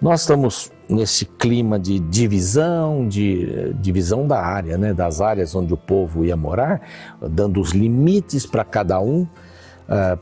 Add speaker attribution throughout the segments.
Speaker 1: Nós estamos nesse clima de divisão da área, né, das áreas onde o povo ia morar, dando os limites para cada um,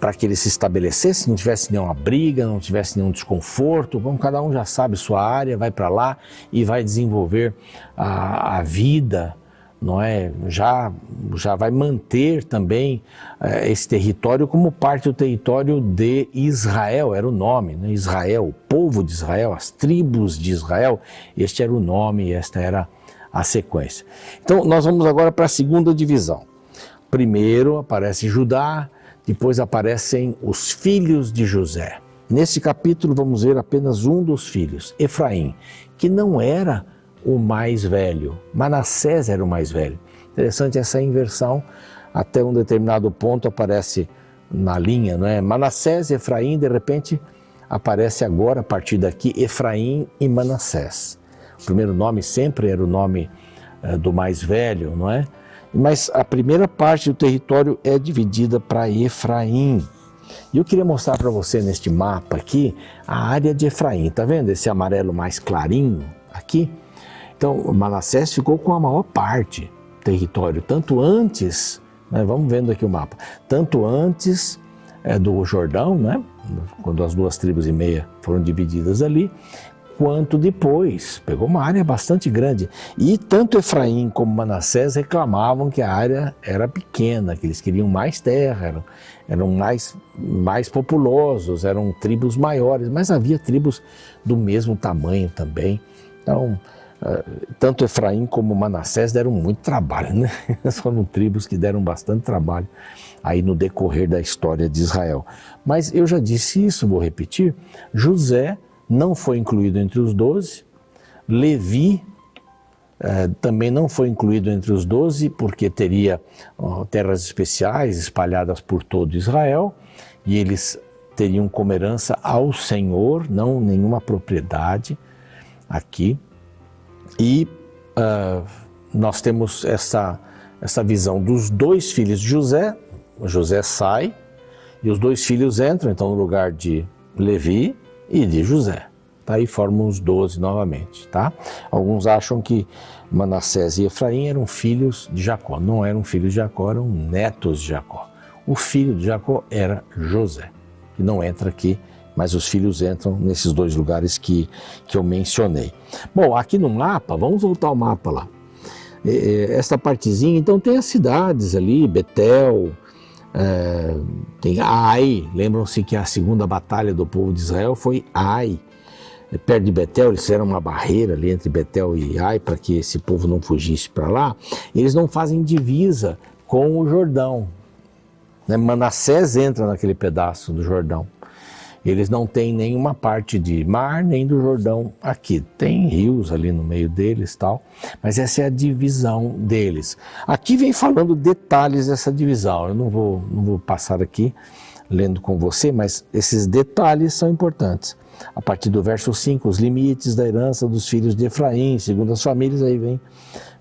Speaker 1: para que ele se estabelecesse, não tivesse nenhuma briga, não tivesse nenhum desconforto. Bom, cada um já sabe sua área, vai para lá e vai desenvolver a vida, não é? Já vai manter também esse território como parte do território de Israel, era o nome, né? Israel, o povo de Israel, as tribos de Israel, este era o nome e esta era a sequência. Então nós vamos agora para a segunda divisão. Primeiro aparece Judá, depois aparecem os filhos de José. Nesse capítulo vamos ver apenas um dos filhos, Efraim, que não era o mais velho. Manassés era o mais velho. Interessante essa inversão, até um determinado ponto aparece na linha, não é? Manassés, Efraim, de repente aparece agora, a partir daqui, Efraim e Manassés. O primeiro nome sempre era o nome do mais velho, não é? Mas a primeira parte do território é dividida para Efraim. E eu queria mostrar para você neste mapa aqui a área de Efraim. Está vendo esse amarelo mais clarinho aqui? Então, Manassés ficou com a maior parte do território, tanto antes, né, vamos vendo aqui o mapa, tanto antes do Jordão, né, quando as 2,5 tribos foram divididas ali, quanto depois, pegou uma área bastante grande. E tanto Efraim como Manassés reclamavam que a área era pequena, que eles queriam mais terra, eram mais populosos, eram tribos maiores, mas havia tribos do mesmo tamanho também. Então, tanto Efraim como Manassés deram muito trabalho, né? Foram tribos que deram bastante trabalho aí no decorrer da história de Israel. Mas eu já disse isso, vou repetir, José não foi incluído entre os 12, Levi também não foi incluído entre os 12, porque teria terras especiais espalhadas por todo Israel, e eles teriam como herança ao Senhor, não nenhuma propriedade aqui. E nós temos essa visão dos 2 filhos de José. José sai e os 2 filhos entram então no lugar de Levi e de José. Tá? Aí formam os 12 novamente. Tá? Alguns acham que Manassés e Efraim eram filhos de Jacó. Não eram filhos de Jacó, eram netos de Jacó. O filho de Jacó era José, que não entra aqui, mas os filhos entram nesses 2 lugares que eu mencionei. Bom, aqui no mapa, vamos voltar ao mapa lá. Esta partezinha, então tem as cidades ali, Betel, tem Ai. Lembram-se que a segunda batalha do povo de Israel foi Ai. Perto de Betel, eles fizeram uma barreira ali entre Betel e Ai para que esse povo não fugisse para lá. Eles não fazem divisa com o Jordão. Manassés entra naquele pedaço do Jordão. Eles não têm nenhuma parte de mar, nem do Jordão aqui. Tem rios ali no meio deles e tal, mas essa é a divisão deles. Aqui vem falando detalhes dessa divisão. Eu não vou passar aqui lendo com você, mas esses detalhes são importantes. A partir do verso 5, os limites da herança dos filhos de Efraim, segundo as famílias, aí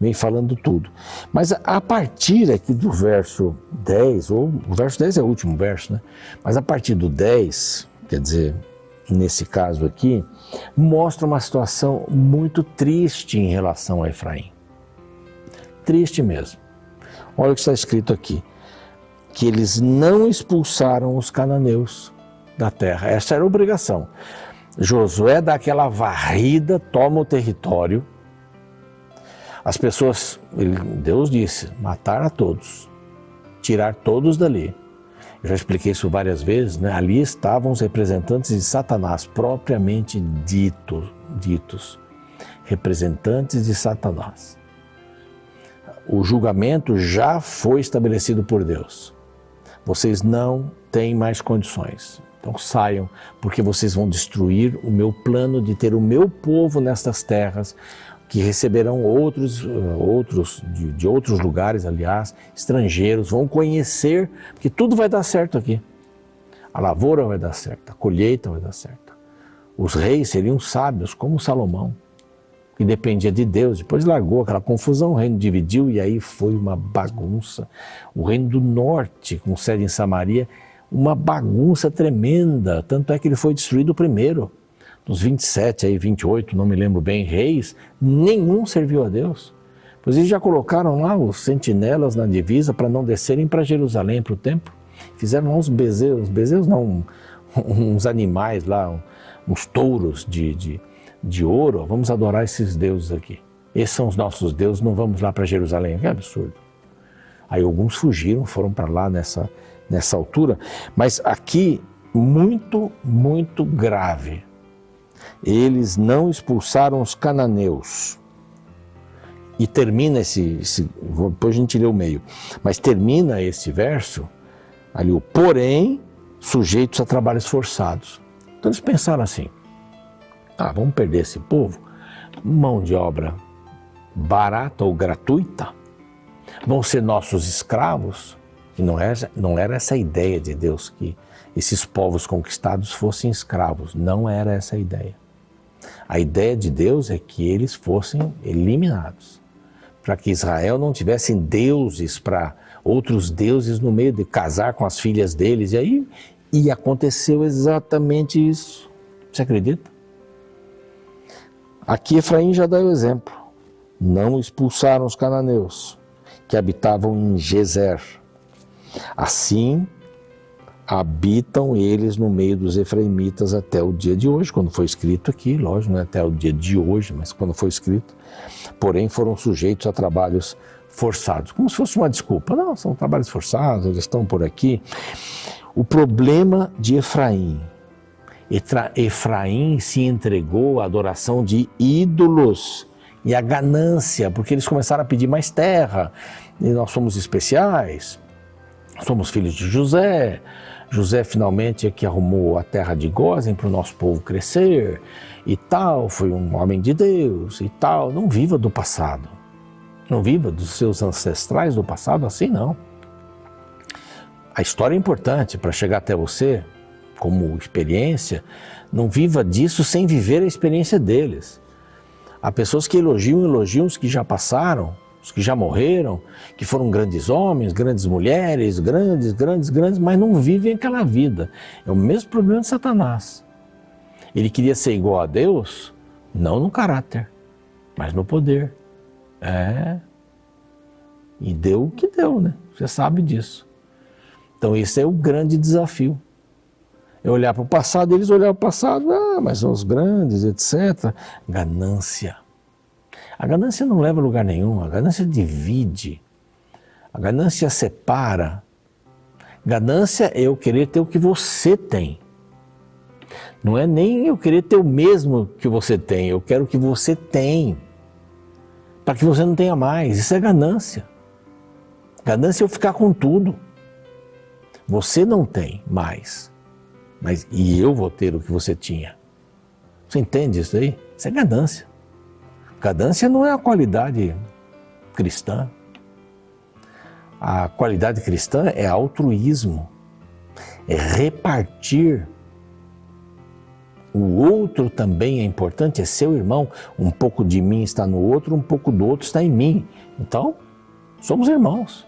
Speaker 1: vem falando tudo. Mas a partir aqui do verso 10, ou o verso 10 é o último verso, né? Mas a partir do 10... quer dizer, nesse caso aqui, mostra uma situação muito triste em relação a Efraim. Triste mesmo. Olha o que está escrito aqui, que eles não expulsaram os cananeus da terra. Essa era a obrigação. Josué dá aquela varrida, toma o território. As pessoas, Deus disse, matar a todos, tirar todos dali. Eu já expliquei isso várias vezes, né? Ali estavam os representantes de Satanás, propriamente ditos, representantes de Satanás. O julgamento já foi estabelecido por Deus. Vocês não têm mais condições. Então saiam, porque vocês vão destruir o meu plano de ter o meu povo nestas terras, que receberão outros de outros lugares, aliás, estrangeiros, vão conhecer, porque tudo vai dar certo aqui. A lavoura vai dar certo, a colheita vai dar certo. Os reis seriam sábios, como Salomão, que dependia de Deus. Depois largou aquela confusão, o reino dividiu e aí foi uma bagunça. O reino do norte, com sede em Samaria, uma bagunça tremenda, tanto é que ele foi destruído primeiro. dos 27, aí 28, não me lembro bem, reis, nenhum serviu a Deus. Pois eles já colocaram lá os sentinelas na divisa para não descerem para Jerusalém, para o templo. Fizeram lá uns bezerros não, uns animais lá, uns touros de ouro. Vamos adorar esses deuses aqui. Esses são os nossos deuses, não vamos lá para Jerusalém. Que absurdo. Aí alguns fugiram, foram para lá nessa altura. Mas aqui, muito, muito grave. Eles não expulsaram os cananeus. E termina depois a gente lê o meio, mas termina esse verso, ali o porém, sujeitos a trabalhos forçados. Então eles pensaram assim, vamos perder esse povo, mão de obra barata ou gratuita, vão ser nossos escravos. E não era essa a ideia de Deus, que esses povos conquistados fossem escravos, não era essa a ideia. A ideia de Deus é que eles fossem eliminados, para que Israel não tivesse deuses, para outros deuses no meio de casar com as filhas deles. E aconteceu exatamente isso. Você acredita? Aqui Efraim já dá o exemplo. Não expulsaram os cananeus que habitavam em Gezer. Assim, habitam eles no meio dos efraimitas até o dia de hoje, quando foi escrito aqui, lógico, não é até o dia de hoje, mas quando foi escrito, porém foram sujeitos a trabalhos forçados, como se fosse uma desculpa. Não, são trabalhos forçados, eles estão por aqui. O problema de Efraim, Efraim se entregou à adoração de ídolos e à ganância, porque eles começaram a pedir mais terra, e nós somos especiais, somos filhos de José. José finalmente é que arrumou a terra de Gósen para o nosso povo crescer e tal, foi um homem de Deus e tal. Não viva do passado, não viva dos seus ancestrais do passado assim, não. A história é importante para chegar até você, como experiência, não viva disso sem viver a experiência deles. Há pessoas que elogiam os que já passaram, os que já morreram, que foram grandes homens, grandes mulheres, grandes, mas não vivem aquela vida. É o mesmo problema de Satanás. Ele queria ser igual a Deus, não no caráter, mas no poder. E deu o que deu, né? Você sabe disso. Então esse é o grande desafio. É olhar para o passado, eles olharam para o passado, mas são os grandes, etc. Ganância. A ganância não leva a lugar nenhum, a ganância divide, a ganância separa. Ganância é eu querer ter o que você tem. Não é nem eu querer ter o mesmo que você tem, eu quero o que você tem, para que você não tenha mais. Isso é ganância. Ganância é eu ficar com tudo. Você não tem mais, e eu vou ter o que você tinha. Você entende isso aí? Isso é ganância. Ganância não é a qualidade cristã. A qualidade cristã é altruísmo, é repartir. O outro também é importante, é seu irmão. Um pouco de mim está no outro, um pouco do outro está em mim. Então, somos irmãos.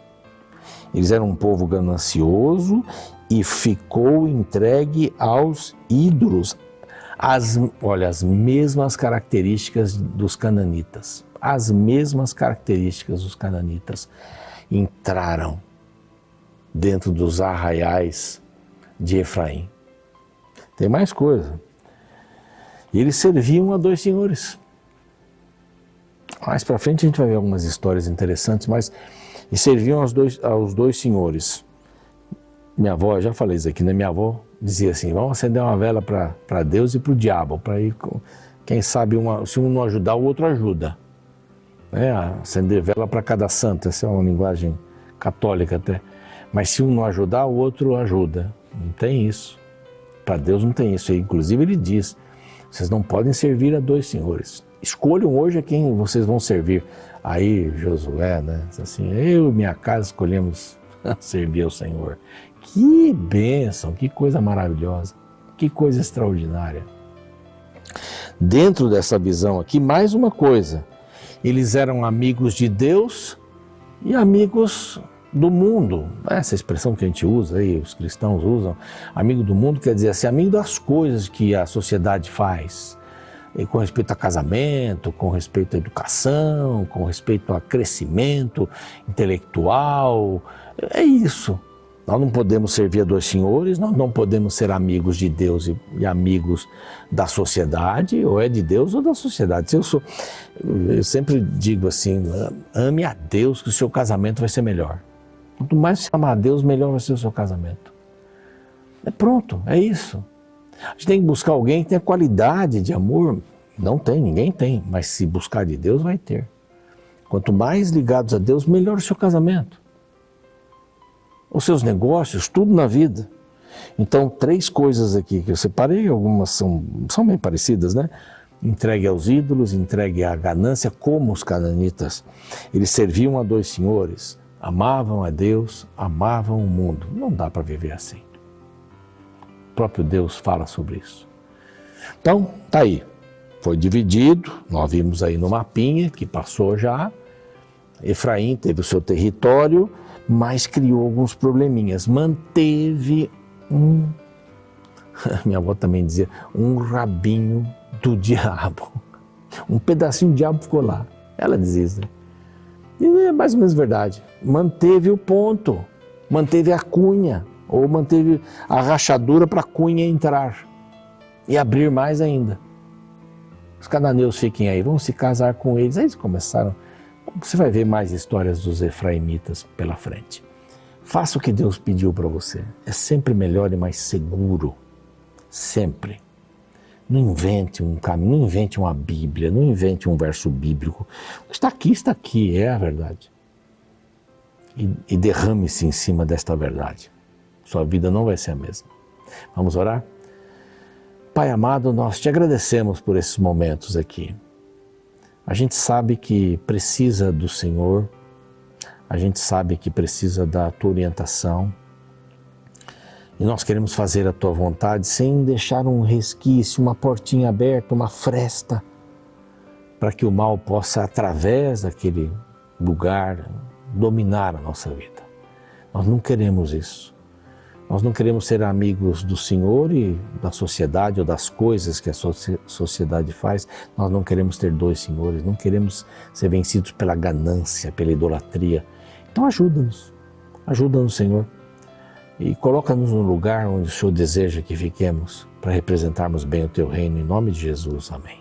Speaker 1: Eles eram um povo ganancioso e ficou entregue aos ídolos. Olha, as mesmas características dos cananitas. As mesmas características dos cananitas entraram dentro dos arraiais de Efraim. Tem mais coisa. Eles serviam a dois senhores. Mais para frente a gente vai ver algumas histórias interessantes, mas eles serviam aos dois senhores. Minha avó, já falei isso aqui, né? Minha avó dizia assim, vamos acender uma vela para Deus e para o diabo, para ir, quem sabe, se um não ajudar, o outro ajuda. Acender vela para cada santo, essa é uma linguagem católica até. Mas se um não ajudar, o outro ajuda. Não tem isso. Para Deus não tem isso. Inclusive ele diz, vocês não podem servir a dois senhores. Escolham hoje a quem vocês vão servir. Aí Josué, né? Assim, eu e minha casa escolhemos servir ao Senhor. Que bênção, que coisa maravilhosa, que coisa extraordinária. Dentro dessa visão aqui, mais uma coisa. Eles eram amigos de Deus e amigos do mundo. Essa expressão que a gente usa aí, os cristãos usam, amigo do mundo quer dizer assim, amigo das coisas que a sociedade faz, e com respeito a casamento, com respeito à educação, com respeito a crescimento intelectual, é isso. Nós não podemos servir a dois senhores, nós não podemos ser amigos de Deus e amigos da sociedade, ou é de Deus ou da sociedade. Eu sempre digo assim, ame a Deus que o seu casamento vai ser melhor. Quanto mais você amar a Deus, melhor vai ser o seu casamento. É pronto, é isso. A gente tem que buscar alguém que tenha qualidade de amor. Não tem, ninguém tem, mas se buscar de Deus, vai ter. Quanto mais ligados a Deus, melhor o seu casamento. Os seus negócios, tudo na vida. Então, 3 coisas aqui que eu separei, algumas são bem parecidas, né? Entregue aos ídolos, entregue à ganância, como os cananitas. Eles serviam a 2 senhores, amavam a Deus, amavam o mundo. Não dá para viver assim. O próprio Deus fala sobre isso. Então, tá aí. Foi dividido, nós vimos aí no mapinha que passou já. Efraim teve o seu território, mas criou alguns probleminhas. Manteve minha avó também dizia, um rabinho do diabo. Um pedacinho do diabo ficou lá. Ela dizia isso, né? E é mais ou menos verdade. Manteve o ponto, manteve a cunha, ou manteve a rachadura para a cunha entrar e abrir mais ainda. Os cananeus fiquem aí, vão se casar com eles. Aí eles começaram. Você vai ver mais histórias dos efraimitas pela frente. Faça o que Deus pediu para você. É sempre melhor e mais seguro. Sempre. Não invente um caminho, não invente uma Bíblia, não invente um verso bíblico. O que está aqui, é a verdade. E derrame-se em cima desta verdade. Sua vida não vai ser a mesma. Vamos orar? Pai amado, nós te agradecemos por esses momentos aqui. A gente sabe que precisa do Senhor, a gente sabe que precisa da tua orientação e nós queremos fazer a tua vontade sem deixar um resquício, uma portinha aberta, uma fresta, para que o mal possa, através daquele lugar, dominar a nossa vida. Nós não queremos isso. Nós não queremos ser amigos do Senhor e da sociedade ou das coisas que a sociedade faz. Nós não queremos ter 2 senhores, não queremos ser vencidos pela ganância, pela idolatria. Então ajuda-nos, Senhor. E coloca-nos no lugar onde o Senhor deseja que fiquemos para representarmos bem o Teu reino. Em nome de Jesus, amém.